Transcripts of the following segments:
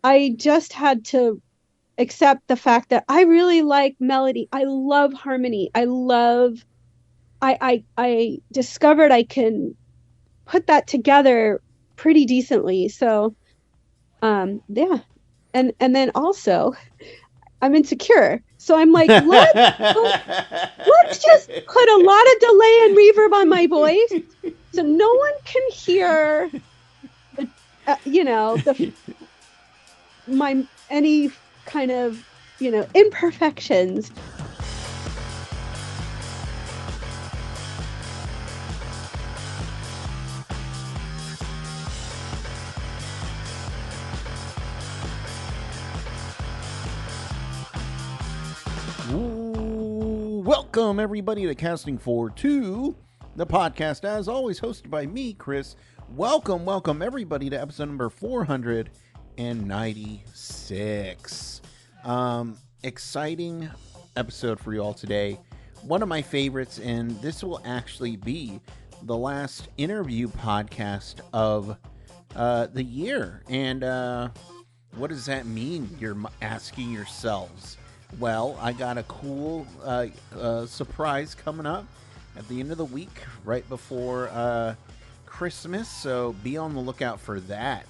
I just had to accept the fact that I really like melody. I love harmony. I discovered I can put that together pretty decently. So, yeah. And then also I'm insecure. So I'm like, let's just put a lot of delay and reverb on my voice so no one can hear the the my any kind of imperfections. Welcome, everybody, to Casting for Two, the podcast, as always, hosted by me, Chris. Welcome, everybody, to episode number 496. Exciting episode for you all today. One of my favorites, and this will actually be the last interview podcast of the year. And what does that mean? You're asking yourselves. Well, I got a cool surprise coming up at the end of the week, right before Christmas, so be on the lookout for that.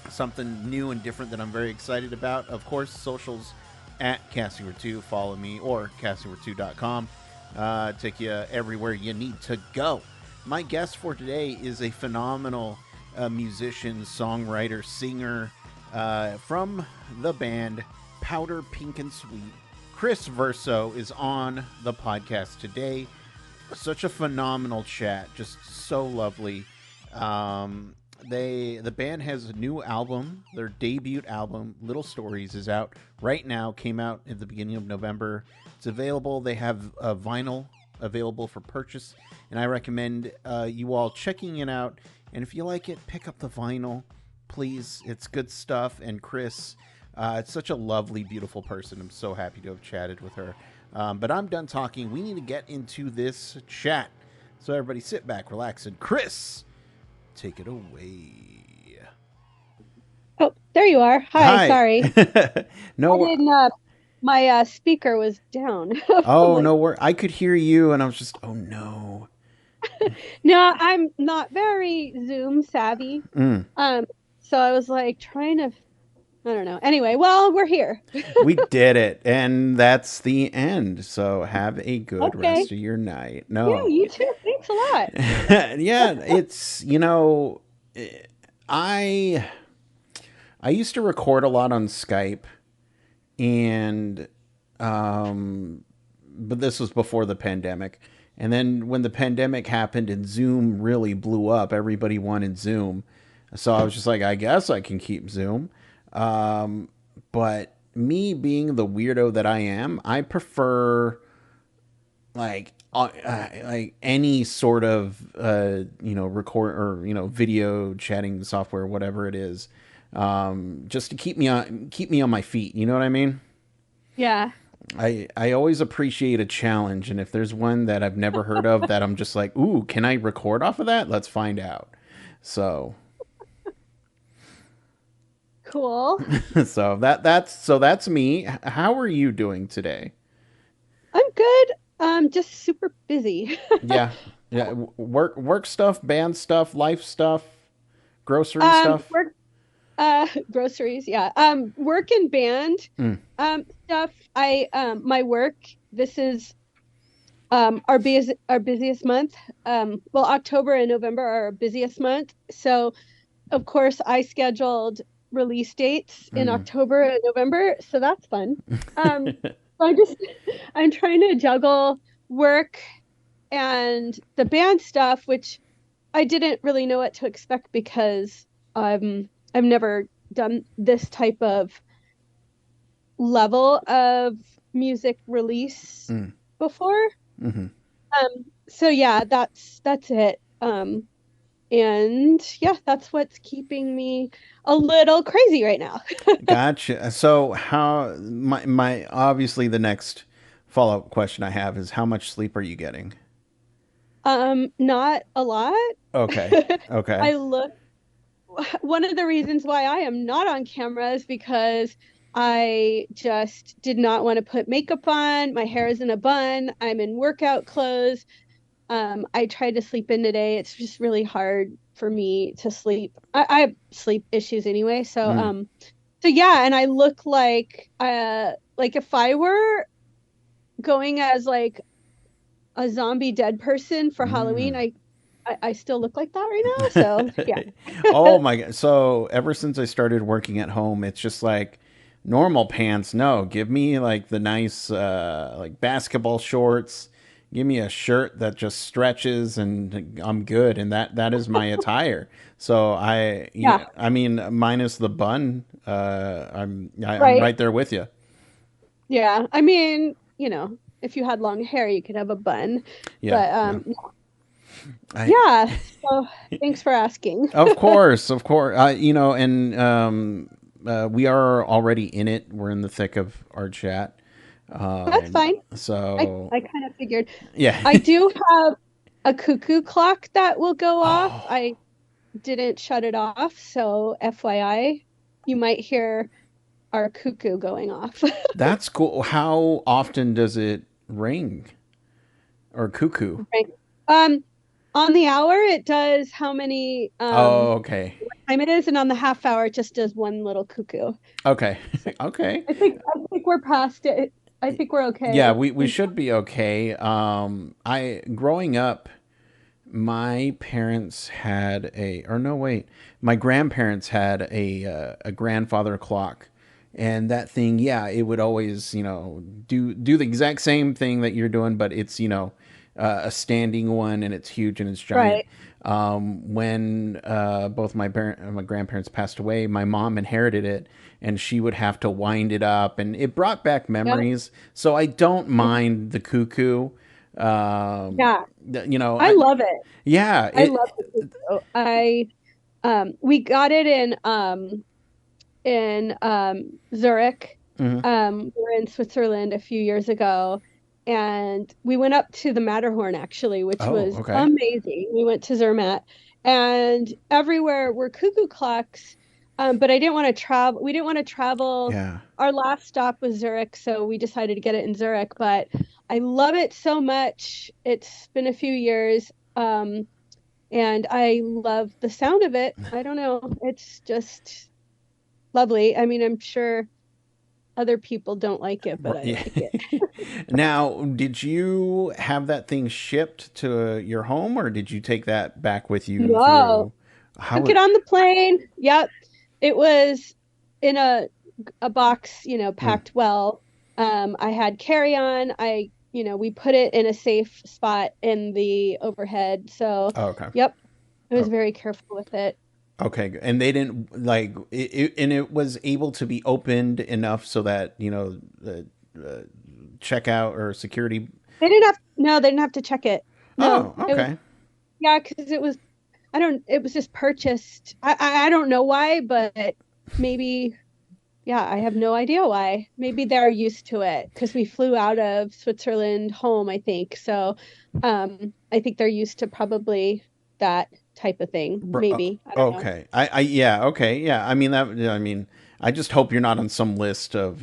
Something new and different that I'm very excited about. Of course, socials at Casting2, follow me, or casting2.com. Take you everywhere you need to go. My guest for today is a phenomenal musician, songwriter, singer, from the band Powder Pink and Sweet. Cris Verso is on the podcast today. Such a phenomenal chat, just so lovely. The band has a new album. Their debut album, Little Stories, is out right now. Came out at the beginning of November. It's available. They have a vinyl available for purchase, and I recommend you all checking it out. And if you like it, pick up the vinyl. Please, it's good stuff. And Cris, it's such a lovely, beautiful person. I'm so happy to have chatted with her. But I'm done talking. We need to get into this chat. So everybody sit back, relax, and Cris, take it away. Oh, there you are. Hi. Sorry. No, I didn't, my speaker was down. Oh, like, no, I could hear you, and I was just, oh no. No, I'm not very Zoom savvy. So I was like trying to, I don't know. Anyway, well, we're here. We did it, and that's the end. So have a good rest of your night. No. Yeah, you too. Thanks a lot. Yeah, it's, I used to record a lot on Skype, and but this was before the pandemic. And then when the pandemic happened and Zoom really blew up, everybody wanted Zoom. So I was just like, I guess I can keep Zoom. But me being the weirdo that I am, I prefer like any sort of record or video chatting software, whatever it is, just to keep me on my feet. You know what I mean? Yeah. I always appreciate a challenge, and if there's one that I've never heard of that I'm just like, ooh, can I record off of that? Let's find out. So cool. So that's me. How are you doing today? I'm good. Just super busy. Yeah. Work stuff, band stuff, life stuff, grocery stuff. Groceries, yeah. Work and band stuff. My work, this is our busiest month. Well, October and November are our busiest month. So of course I scheduled release dates in October and November, so that's fun. So I'm trying to juggle work and the band stuff, which I didn't really know what to expect because I've never done this type of level of music release before. So yeah, that's it. And yeah, that's what's keeping me a little crazy right now. Gotcha. So how my obviously the next follow-up question I have is, how much sleep are you getting? Not a lot. Okay. I look one of the reasons why I am not on camera is because I just did not want to put makeup on. My hair is in a bun. I'm in workout clothes. I tried to sleep in today. It's just really hard for me to sleep. I have sleep issues anyway. Mm. So yeah, and I look like if I were going as like a zombie dead person for Halloween, Mm. I still look like that right now. So Oh yeah. my god. So ever since I started working at home, it's just like normal pants. No, give me like the nice like basketball shorts. Give me a shirt that just stretches and I'm good, and that is my attire. So Yeah, I mean minus the bun, I'm right. right there with you. Yeah. I mean, if you had long hair, you could have a bun. Yeah, But yeah. I yeah. So thanks for asking. Of course, of course. And we are already in it. We're in the thick of our chat. That's fine. So I kind of figured. yeah. I do have a cuckoo clock that will go off. Oh, I didn't shut it off, so FYI, you might hear our cuckoo going off. that's cool. How often does it ring or cuckoo? Right. Um, on the hour, it does how many Oh, okay, time it is, and on the half hour, it just does one little cuckoo. okay, So okay. I think we're past it. I think we're Yeah, okay. we should be okay. I growing up, my parents had a or no wait, my grandparents had a grandfather clock, and that thing, yeah, it would always do the exact same thing that you're doing, but it's a standing one, and it's huge and it's giant. Right. When both my grandparents passed away, my mom inherited it, and she would have to wind it up, and it brought back Yep. memories. So I don't mind the cuckoo. Yeah. You know, I love it. yeah, I love the cuckoo. We got it in Zurich. mhm. We were in Switzerland a few years ago, and we went up to the Matterhorn actually, which Oh, was okay. amazing. We went to Zermatt, and everywhere were cuckoo clocks. But I didn't want to travel. We didn't want to travel. Yeah. Our last stop was Zurich, so we decided to get it in Zurich. But I love it so much. It's been a few years. And I love the sound of it. I don't know. It's just lovely. I mean, I'm sure other people don't like it, but I Yeah. like it. Now, did you have that thing shipped to your home, or did you take that back with you No, through how took it? it on the plane. Yep. It was in a box, Mm. packed well. I had carry-on. We put it in a safe spot in the overhead. So, Oh, okay. yep, I was Oh, very careful with it. okay. And they didn't like and it was able to be opened enough so that the uh, checkout or security. No, they didn't have to check it. No, Oh, it was, okay. yeah, because it was just purchased. I don't know why, but maybe, yeah, I have no idea why. Maybe they're used to it because we flew out of Switzerland home, I think. So, I think they're used to probably that type of thing. Maybe. I don't know. Okay. Yeah. Okay. Yeah. I mean that. I mean, I just hope you're not on some list of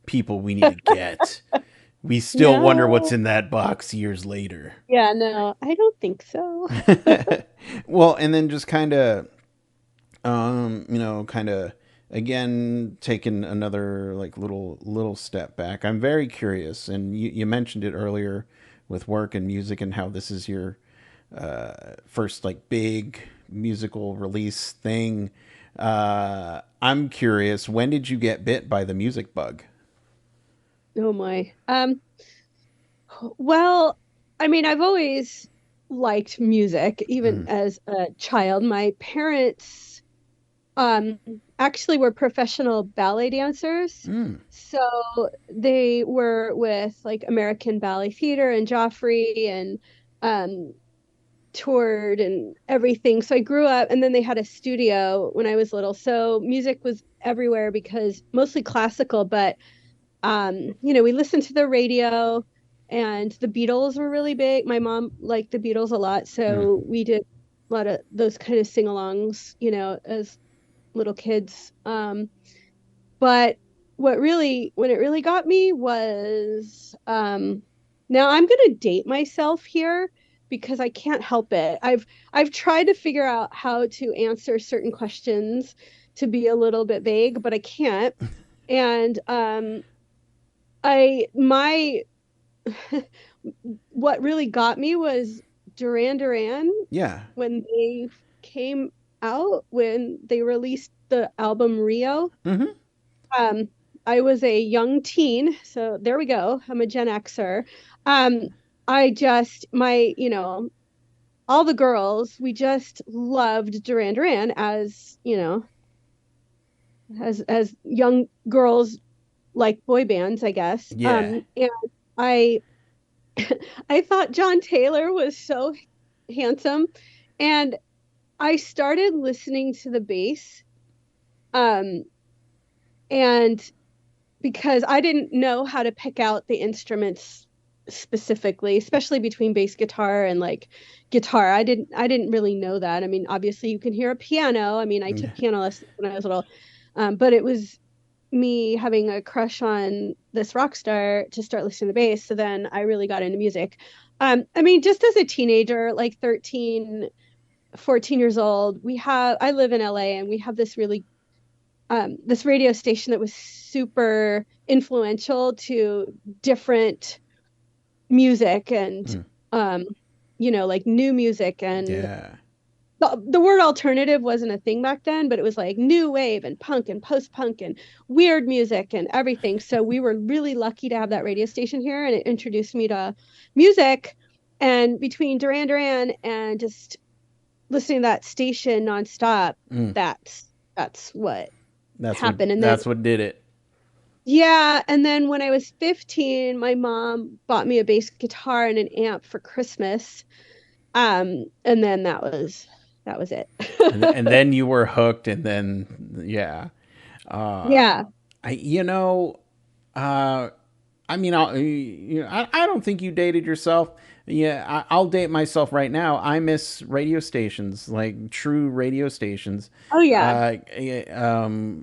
people we need to get. We still wonder what's No. in that box years later. Yeah, no, I don't think so. Well, and then just kind of again taking another like little step back. I'm very curious, and you mentioned it earlier with work and music and how this is your first like big musical release thing. I'm curious, when did you get bit by the music bug? Oh my. Well, I mean, I've always liked music, even Mm, as a child. My parents um actually were professional ballet dancers. mm, So they were with like American Ballet Theater and Joffrey and um toured and everything. So I grew up, and then they had a studio when I was little. So music was everywhere because mostly classical, but we listened to the radio, and the Beatles were really big. My mom liked the Beatles a lot, mm. so we did. lot of those kind of sing-alongs, as little kids. But when it really got me was, now I'm going to date myself here because I can't help it. I've tried to figure out how to answer certain questions to be a little bit vague, but I can't. And my what really got me was Duran Duran. Yeah. When they came out, when they released the album Rio. Mm-hmm. I was a young teen, so there we go. I'm a Gen Xer. All the girls, we just loved Duran Duran as young girls like boy bands, I guess. Yeah. And I I thought John Taylor was so handsome, and I started listening to the bass. And because I didn't know how to pick out the instruments specifically, especially between bass guitar and like guitar. I didn't really know that. I mean, obviously you can hear a piano. I mean, I took piano lessons when I was little. But it was me having a crush on this rock star to start listening to bass. So then I really got into music. I mean, just as a teenager, like 13, 14 years old, I live in LA, and we have this this radio station that was super influential to different music and, like new music. And the word alternative wasn't a thing back then, but it was like new wave and punk and post-punk and weird music and everything. So we were really lucky to have that radio station here, and it introduced me to music. And between Duran Duran and just listening to that station nonstop, that's what happened. And that's what did it. Yeah. And then when I was 15, my mom bought me a bass guitar and an amp for Christmas. And then that was it. and then you were hooked, and then yeah. I mean, I don't think you dated yourself. Yeah, I'll date myself right now. I miss radio stations, like true radio stations. Oh yeah.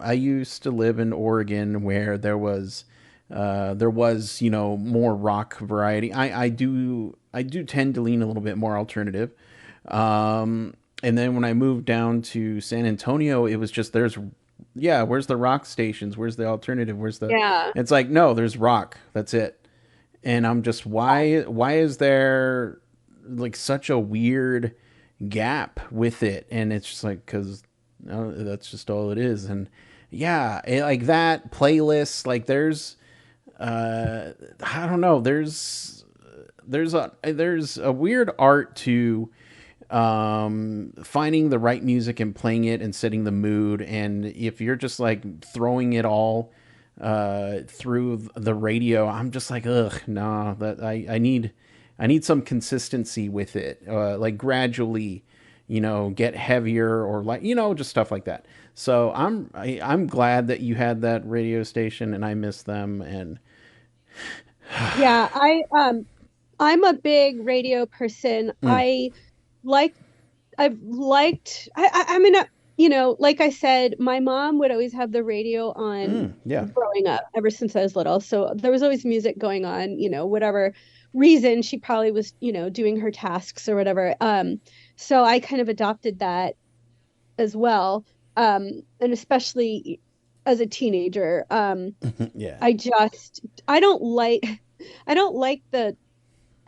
I used to live in Oregon, where there was more rock variety. I do tend to lean a little bit more alternative. And then when I moved down to San Antonio, it was just where's the rock stations? Where's the alternative? It's like, no, there's rock. That's it. And I'm just, why is there like such a weird gap with it? And it's just like, cause that's just all it is. And like that playlist, like there's, I don't know, there's a weird art to, finding the right music and playing it and setting the mood. And if you're just like throwing it all through the radio, I'm just like, ugh, nah, that I need some consistency with it, like gradually, get heavier, or like, just stuff like that. So I'm glad that you had that radio station, and I miss them. And yeah, I'm a big radio person. I mean, like I said, my mom would always have the radio on growing up, ever since I was little. So there was always music going on, whatever reason she probably was, doing her tasks or whatever. So I kind of adopted that as well. And especially as a teenager, I don't like the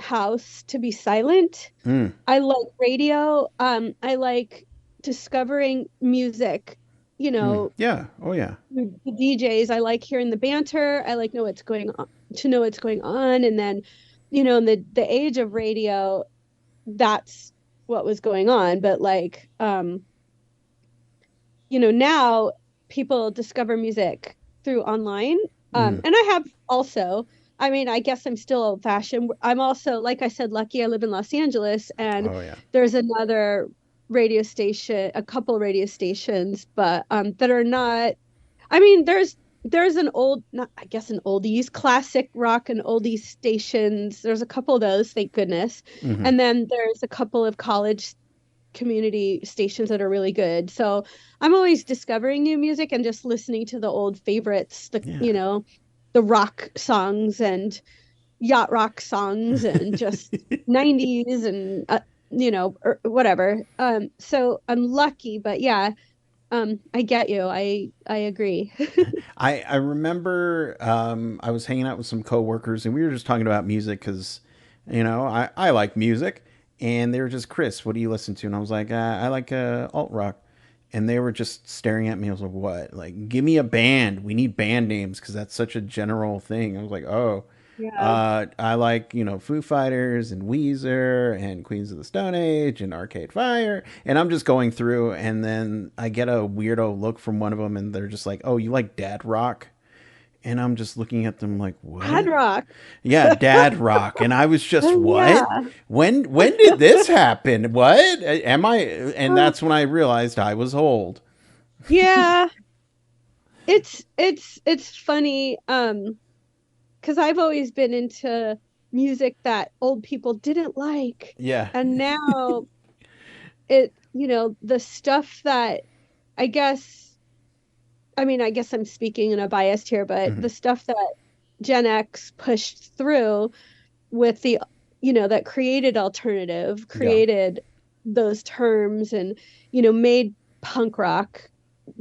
house to be silent. I like radio. I like discovering music, Oh yeah. The DJs. I like hearing the banter. I like know what's going on. And then, in the age of radio, that's what was going on. But like, now people discover music through online. And I have also, I mean, I guess I'm still old fashioned. I'm also, like I said, lucky. I live in Los Angeles, and there's another radio station, a couple radio stations, but that are not, I mean, there's an oldies, classic rock and oldies stations. There's a couple of those, thank goodness. And then there's a couple of college community stations that are really good. So I'm always discovering new music and just listening to the old favorites, the rock songs and yacht rock songs and just 90s and or whatever. So I'm lucky, but yeah, I get you. I agree. I remember I was hanging out with some coworkers and we were just talking about music because, I like music. And they were just, Chris, what do you listen to? And I was like, I like alt rock. And they were just staring at me. I was like, what? Like, give me a band. We need band names because that's such a general thing. I was like, oh. Yeah. I like, Foo Fighters and Weezer and Queens of the Stone Age and Arcade Fire. And I'm just going through, and then I get a weirdo look from one of them, and they're just like, oh, you like dad rock? And I'm just looking at them like, what? Hard rock. Yeah, dad rock. And I was just, Oh, what? yeah. When did this happen? What? Am I? And that's when I realized I was old. Yeah. It's funny. Because I've always been into music that old people didn't like. Yeah. And now the stuff that I guess, I guess I'm speaking in a biased here, but the stuff that Gen X pushed through with that created alternative, created those terms and, made punk rock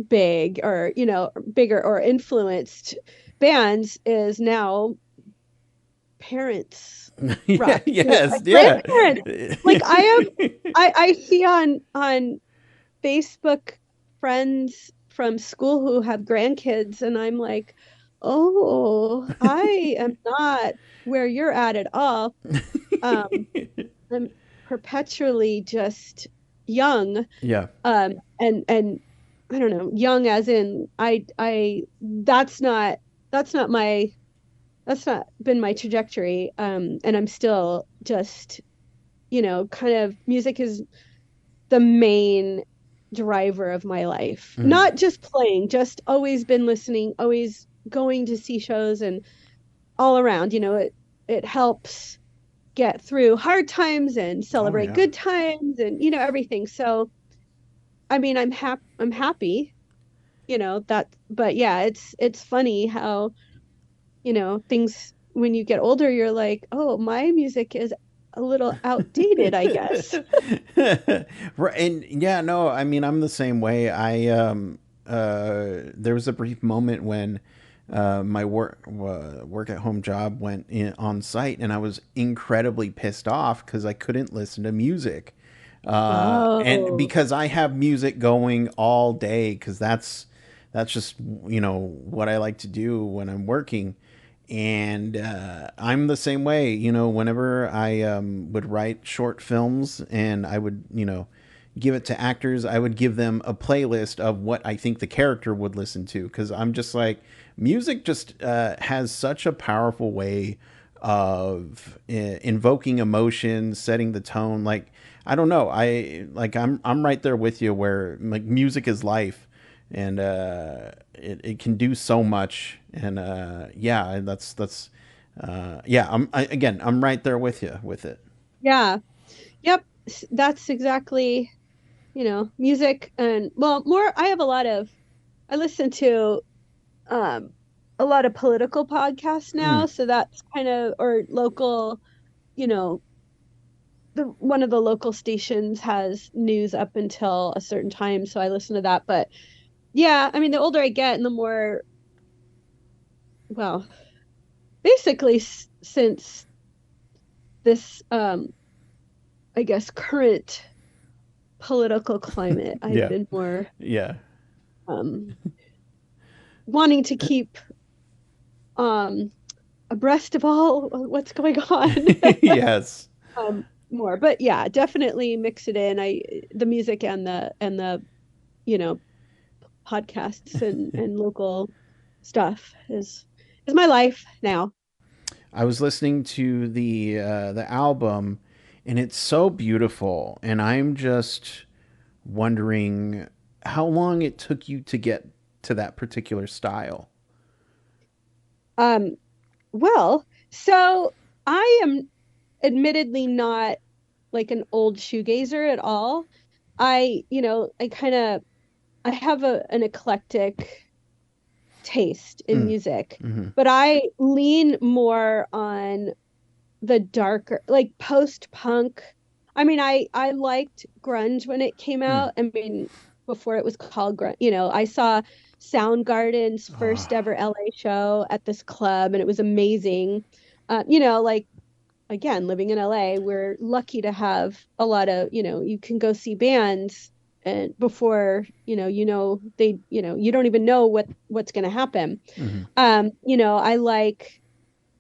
big or, bigger or influenced bands is now parents rock. Yes, grandparents. Like I see on Facebook friends from school who have grandkids and I'm like, oh, I am not where you're at all. I'm perpetually just young. Yeah. And I don't know, young as in that's not been my trajectory. And I'm still just, kind of music is the main driver of my life. Not just playing, just always been listening, always going to see shows and all around, it helps get through hard times and celebrate good times and, everything. So, I'm happy, but yeah, it's funny how, things when you get older, you're like, oh, my music is a little outdated, I guess. Right. And yeah, no, I'm the same way. There was a brief moment when my work at home job went on site and I was incredibly pissed off because I couldn't listen to music. And because I have music going all day because that's just, what I like to do when I'm working. And I'm the same way, whenever I would write short films and I would, give it to actors, I would give them a playlist of what I think the character would listen to. Because I'm just like, music just has such a powerful way of invoking emotion, setting the tone. Like, I don't know. I'm right there with you where like music is life. And it can do so much, and that's I'm right there with you with it. Yeah, yep, that's exactly, music. And well, more I listen to a lot of political podcasts now, so that's kind of, or local, one of the local stations has news up until a certain time, so I listen to that. But yeah, the older I get and the more, well, basically since this, I guess, current political climate, I've been more wanting to keep abreast of all what's going on. Yes. More, but yeah, definitely mix it in. The music and the podcasts and local stuff is my life now. I was listening to the album, and it's so beautiful, and I'm just wondering how long it took you to get to that particular style. Well, so I am admittedly not like an old shoegazer at all. I have an eclectic taste in Mm. music, Mm-hmm. but I lean more on the darker, like post-punk. I mean, I liked grunge when it came Mm. out. I mean, before it was called grunge, I saw Soundgarden's Oh. first ever LA show at this club, and it was amazing. Like again, living in LA, we're lucky to have a lot of, you can go see bands and before, you don't even know what's going to happen. Mm-hmm. I like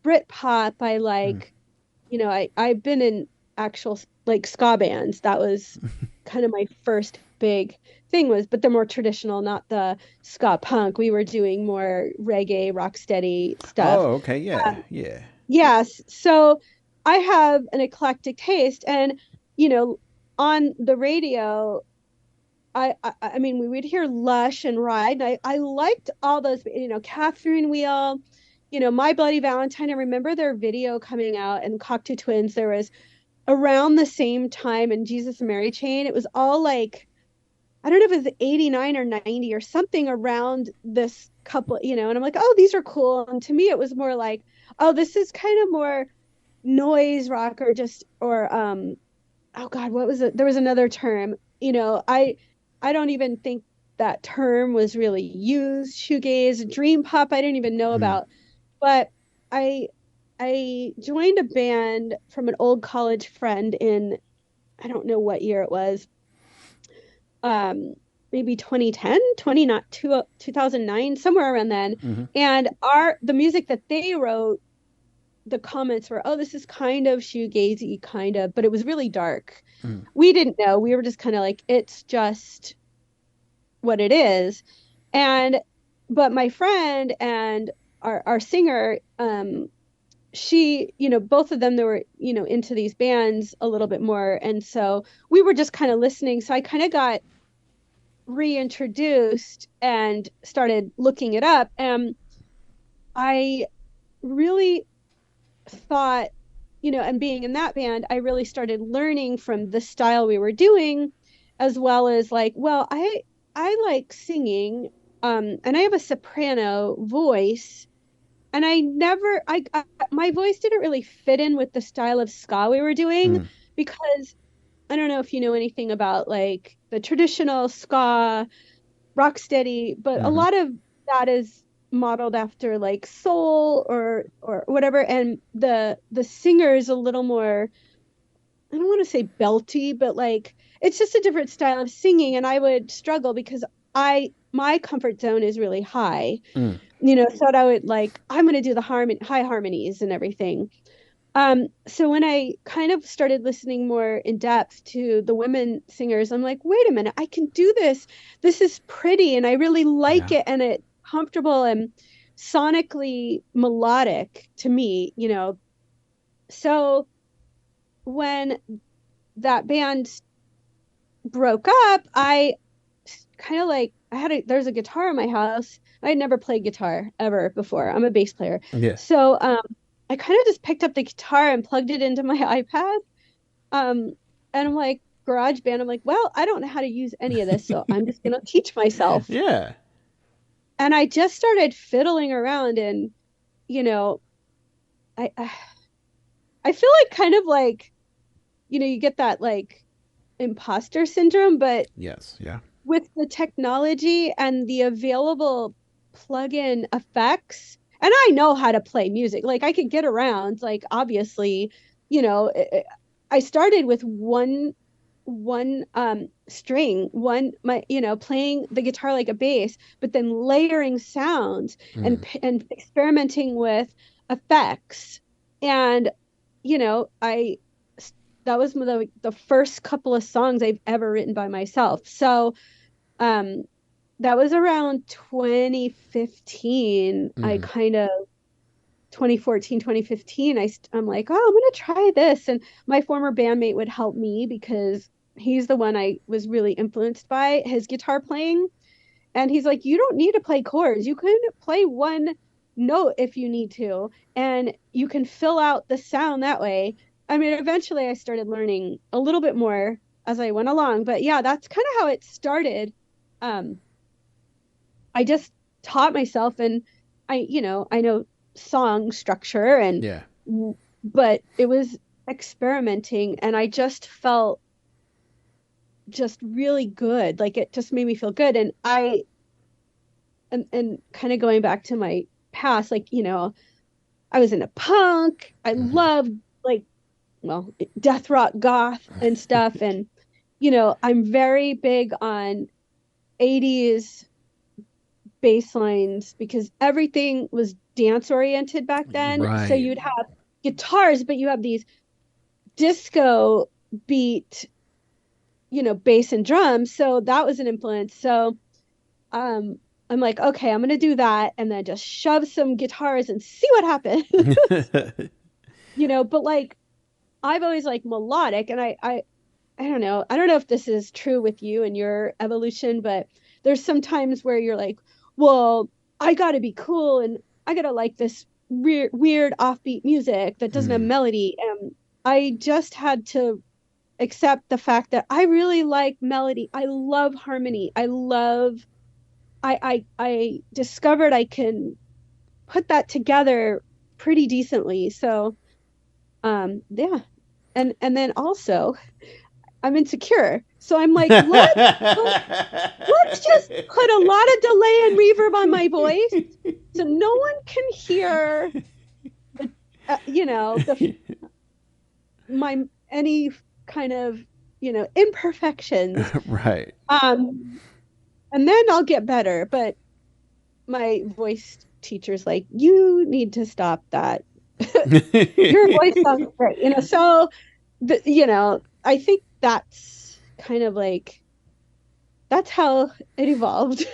Britpop. I Mm. like, I've been in actual like ska bands. That was kind of my first big thing but they're more traditional, not the ska punk. We were doing more reggae, rock steady stuff. Oh, okay. Yeah. Um, Yeah. Yes. So I have an eclectic taste and, you know, on the radio, I mean, we would hear Lush and Ride. And I liked all those, Catherine Wheel, My Bloody Valentine. I remember their video coming out and Cocteau Twins. There was around the same time and Jesus and Mary Chain. It was all like, I don't know if it was 89 or 90 or something around this couple, and I'm like, oh, these are cool. And to me, it was more like, oh, this is kind of more noise rock or oh God, what was it? There was another term, I don't even think that term was really used. Shoegaze, dream pop, I didn't even know Mm. about. But I I joined a band from an old college friend in I don't know what year it was. Um maybe 2010, 20 not 2009, somewhere around then. Mm-hmm. And the music that they wrote, the comments were, oh, this is kind of shoegazy, kind of, but it was really dark. Mm. We didn't know. We were just kind of like, it's just what it is. And but my friend and our singer, she, both of them, they were, into these bands a little bit more. And so we were just kind of listening. So I kind of got reintroduced and started looking it up. And I really thought, and being in that band, I really started learning from the style we were doing, as well as like, well, I like singing, and I have a soprano voice, and my voice didn't really fit in with the style of ska we were doing Mm. because I don't know if you know anything about like the traditional ska rocksteady, but a Mm-hmm. lot of that is modeled after like soul or whatever, and the singer is a little more, I don't want to say belty, but like it's just a different style of singing, and I would struggle because my comfort zone is really high, Mm. so I would like I'm going to do the high harmonies and everything. So when I kind of started listening more in depth to the women singers, I'm like, wait a minute, I can do this. This is pretty and I really like Yeah. it and it's comfortable and sonically melodic to me. So when that band broke up, I kind of like there's a guitar in my house. I had never played guitar ever before. I'm a bass player. Yeah. So I kind of just picked up the guitar and plugged it into my iPad. And I'm like, GarageBand. I'm like, well, I don't know how to use any of this, so I'm just gonna teach myself. Yeah. And I just started fiddling around, and you know, I feel like kind of like, you get that like imposter syndrome, but Yes. Yeah. with the technology and the available plug-in effects, and I know how to play music. Like I could get around, like obviously, you know, I started with one string, playing the guitar like a bass, but then layering sounds Mm. and experimenting with effects. And I that was the first couple of songs I've ever written by myself. So um that was around 2015. I Mm. kind of 2014, 2015, I'm like, oh, I'm gonna try this. And my former bandmate would help me because he's the one I was really influenced by his guitar playing. And he's like, you don't need to play chords. You can play one note if you need to, and you can fill out the sound that way. I mean, eventually I started learning a little bit more as I went along. But yeah, that's kind of how it started. Um, I just taught myself, and I know song structure, Yeah. but it was experimenting, and I just felt just really good. Like it just made me feel good. And and kind of going back to my past, like, I was into punk. I loved, like, well, death rock, goth and stuff. And, I'm very big on 80s bass lines because everything was dance oriented back then. So Right. you'd have guitars, but you have these disco beat, bass and drums. So that was an influence. So um, I'm like, okay, I'm gonna do that, and then just shove some guitars and see what happens. But like I've always liked melodic, and I don't know. I don't know if this is true with you and your evolution, but there's some times where you're like, well, I got to be cool and I got to like this weird offbeat music that doesn't have melody. And I just had to accept the fact that I really like melody. I love harmony. I discovered I can put that together pretty decently. So, yeah. And then also I'm insecure. So I'm like, let's just put a lot of delay and reverb on my voice so no one can hear my any kind of, imperfections. Right. And then I'll get better. But my voice teacher's like, you need to stop that. Your voice sounds great. So I think that's kind of like, that's how it evolved.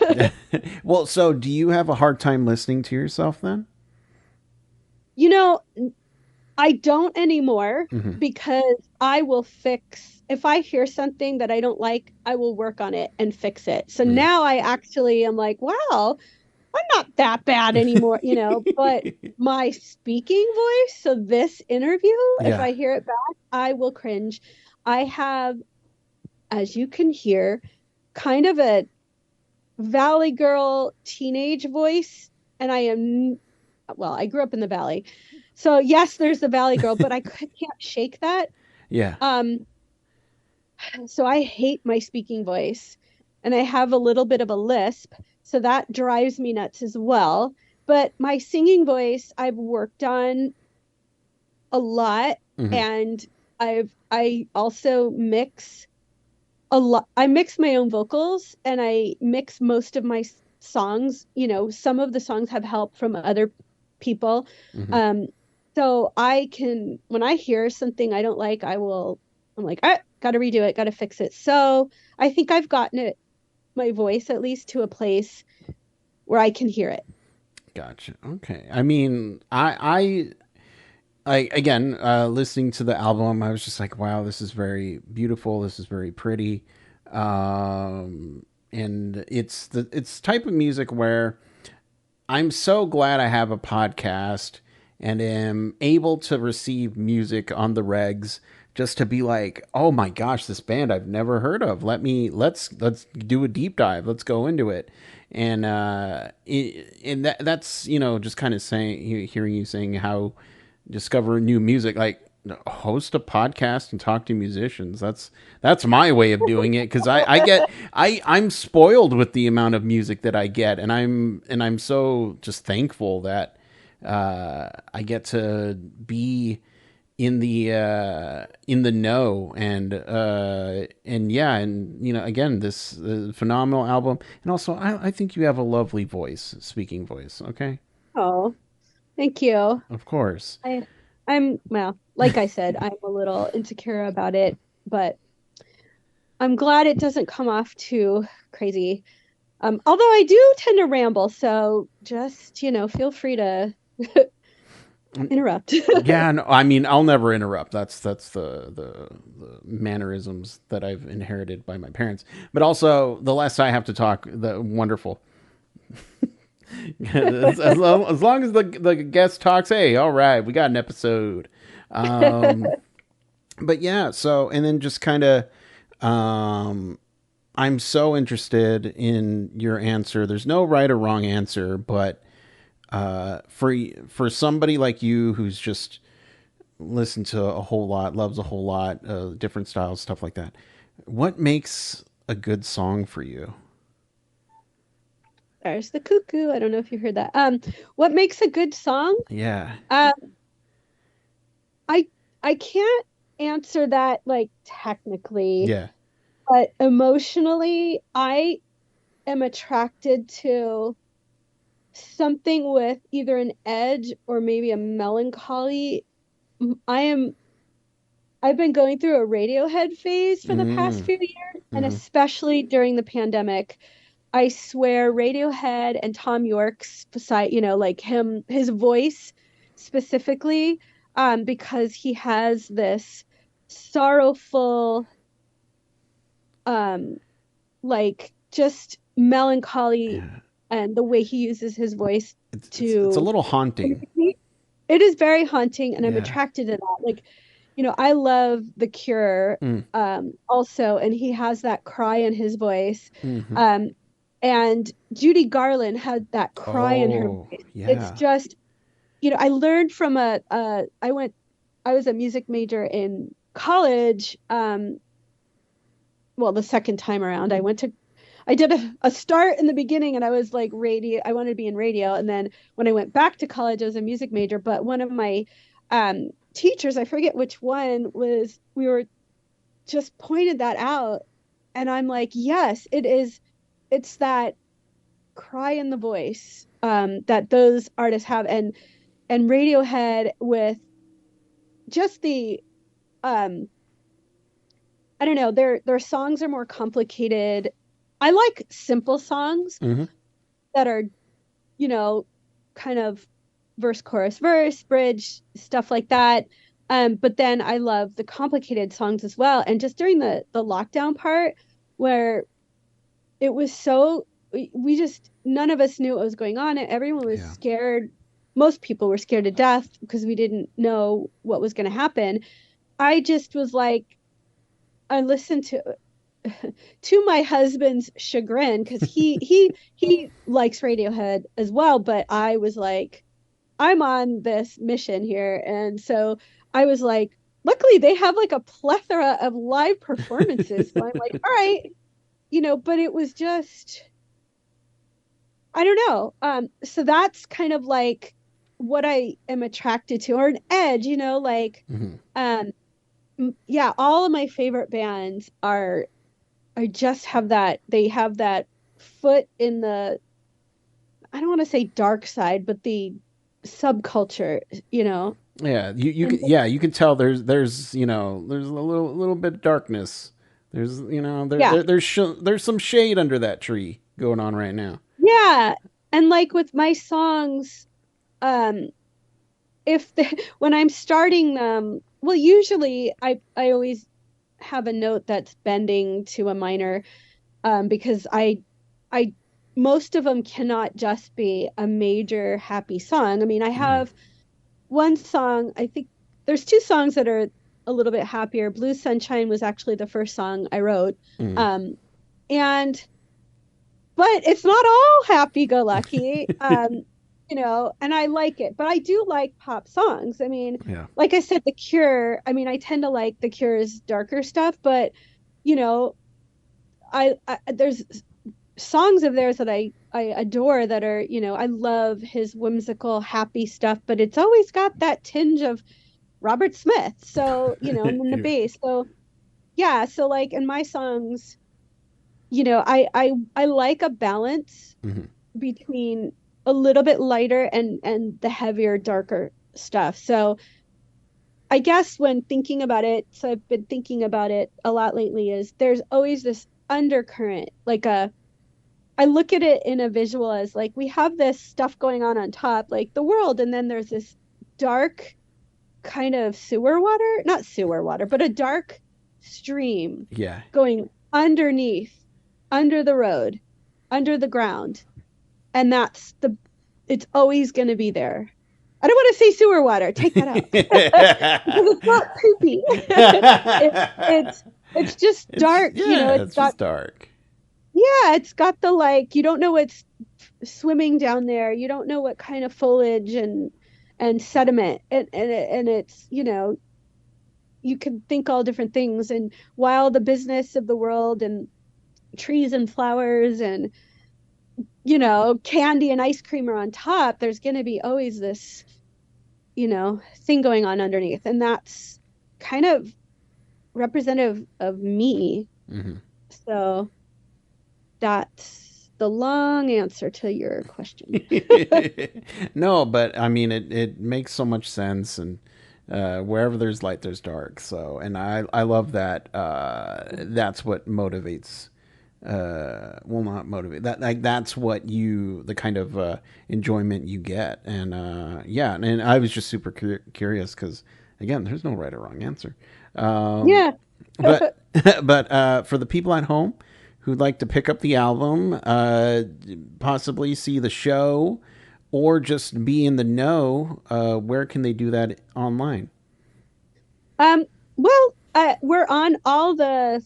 Well, so do you have a hard time listening to yourself then? I don't anymore Mm-hmm. because I will fix, if I hear something that I don't like, I will work on it and fix it. So now I actually am like, wow, I'm not that bad anymore, but my speaking voice, so this interview, if I hear it back, I will cringe. I have, as you can hear, kind of a Valley girl teenage voice. And I grew up in the Valley. So yes, there's the Valley girl, but I can't shake that. Yeah. So I hate my speaking voice, and I have a little bit of a lisp. So that drives me nuts as well. But my singing voice, I've worked on a lot. And I also mix a lot. I mix my own vocals, and I mix most of my songs. Some of the songs have help from other people. So when I hear something I don't like, I'm like, got to redo it, got to fix it. So I think I've gotten my voice at least to a place where I can hear it. Gotcha. Okay. I mean, I again, listening to the album, I was just like, wow, this is very beautiful. This is very pretty. And it's type of music where I'm so glad I have a podcast and am able to receive music on the regs just to be like, oh my gosh, this band I've never heard of. Let's do a deep dive. Let's go into it. And that's just kind of hearing you saying how discover new music, like host a podcast and talk to musicians. That's my way of doing it, because I'm spoiled with the amount of music that I get, and I'm so just thankful that I get to be in the know, and yeah, and again, this phenomenal album, and also I think you have a lovely voice, speaking voice. Okay. Oh, thank you. Of course. Well, like I said, I'm a little insecure about it, but I'm glad it doesn't come off too crazy. Although I do tend to ramble, so just, feel free to interrupt. Yeah, no, I mean, I'll never interrupt. That's the mannerisms that I've inherited by my parents. But also, the less I have to talk, the wonderful. as long as the guest talks, hey, all right, we got an episode. But yeah, so, and then just kind of I'm so interested in your answer. There's no right or wrong answer, but for somebody like you who's just listened to a whole lot, loves a whole lot, different styles, stuff like that, what makes a good song for you? There's the cuckoo. I don't know if you heard that. What makes a good song? Yeah. Um, I I can't answer that like technically, Yeah. but emotionally, I am attracted to something with either an edge or maybe a melancholy. I am I've been going through a Radiohead phase for the past Mm. few years, and Mm-hmm. especially during the pandemic. I swear Radiohead and Tom York's beside, like his voice specifically, because he has this sorrowful, um, like just melancholy, Yeah. and the way he uses his voice It's a to little haunting. communicate. It is very haunting, and I'm Yeah. attracted to that. Like, I love The Cure, Mm. also, and he has that cry in his voice. Mm-hmm. Um, and Judy Garland had that cry in her Oh, voice. It's yeah. just, I learned from I was a music major in college. Well, the second time around, I did a start in the beginning, and I was like radio. I wanted to be in radio. And then when I went back to college, I was a music major. But one of my teachers, I forget which one, we were just pointed that out. And I'm like, yes, it is. It's that cry in the voice, that those artists have. And Radiohead with just the, um, I don't know, their songs are more complicated. I like simple songs Mm-hmm. that are, you know, kind of verse, chorus, verse, bridge, stuff like that. But then I love the complicated songs as well. And just during the lockdown part where it was so, we just, none of us knew what was going on. And everyone was Yeah. scared. Most people were scared to death because we didn't know what was going to happen. I just was like, I listened to my husband's chagrin, because he likes Radiohead as well, but I was like, I'm on this mission here. And so I was like, luckily they have like a plethora of live performances. So I'm like, all right, but it was just, I don't know. So that's kind of like what I am attracted to, or an edge, like, Mm-hmm. um, yeah, all of my favorite bands are just have that, they have that foot in the, I don't want to say dark side, but the subculture, Yeah, and you can tell there's there's a little bit of darkness. There's yeah, there's some shade under that tree going on right now. yeah. And like with my songs, um, if when I'm starting them, well, usually I always have a note that's bending to a minor, because I most of them cannot just be a major happy song. I mean, I Mm. have one song, I think there's two songs that are a little bit happier. Blue Sunshine was actually the first song I wrote. Mm. Um, and but it's not all happy go lucky. And I like it, but I do like pop songs. I mean, Yeah. like I said, The Cure, I mean, I tend to like The Cure's darker stuff, but you know, I there's songs of theirs that I adore that are, I love his whimsical happy stuff, but it's always got that tinge of Robert Smith. So, and then the Yeah. bass. So yeah, so like in my songs, I like a balance Mm-hmm. between a little bit lighter and the heavier, darker stuff. So I guess when thinking about it, so I've been thinking about it a lot lately, is there's always this undercurrent, I look at it in a visual as like we have this stuff going on top, like the world, and then there's this dark kind of sewer water, not sewer water, but a dark stream Yeah. going underneath, under the road, under the ground. And it's always going to be there. I don't want to say sewer water. Take that out. Because it's not poopy. it's just dark, it's just dark. Yeah, it's got the like, you don't know what's swimming down there. You don't know what kind of foliage and sediment, and it's, you can think all different things. And while the business of the world and trees and flowers and, candy and ice cream are on top, there's going to be always this, thing going on underneath. And that's kind of representative of me. Mm-hmm. So that's the long answer to your question. No, but I mean, it makes so much sense. And wherever there's light, there's dark. So, and I love that. That's what motivates. Well, not motivate. That's what the kind of enjoyment you get. And yeah, and I was just super curious because again, there's no right or wrong answer. Yeah. But but for the people at home who'd like to pick up the album, possibly see the show, or just be in the know, where can they do that online? Well, we're on all the,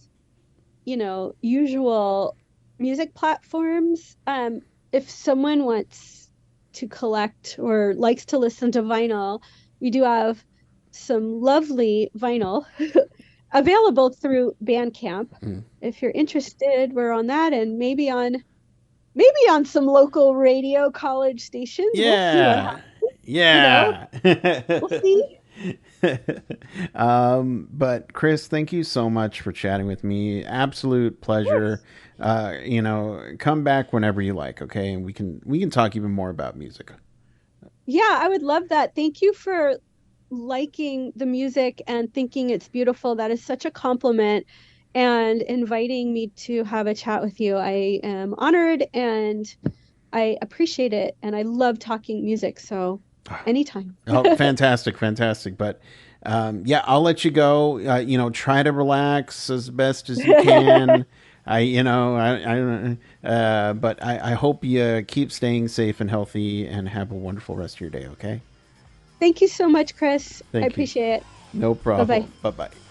usual music platforms. If someone wants to collect or likes to listen to vinyl, we do have some lovely vinyl available through Bandcamp. If you're interested, we're on that, and maybe on some local radio college stations. Yeah. We'll see. But Cris, thank you so much for chatting with me. Absolute pleasure. Come back whenever you like, okay? And we can talk even more about music. Yeah, I would love that. Thank you for liking the music and thinking it's beautiful. That is such a compliment, and inviting me to have a chat with you. I am honored and I appreciate it, and I love talking music, so anytime. Oh, fantastic. But I'll let you go. Try to relax as best as you can. But I hope you keep staying safe and healthy and have a wonderful rest of your day, okay? Thank you so much, Chris. I appreciate it. No problem. Bye-bye. Bye-bye.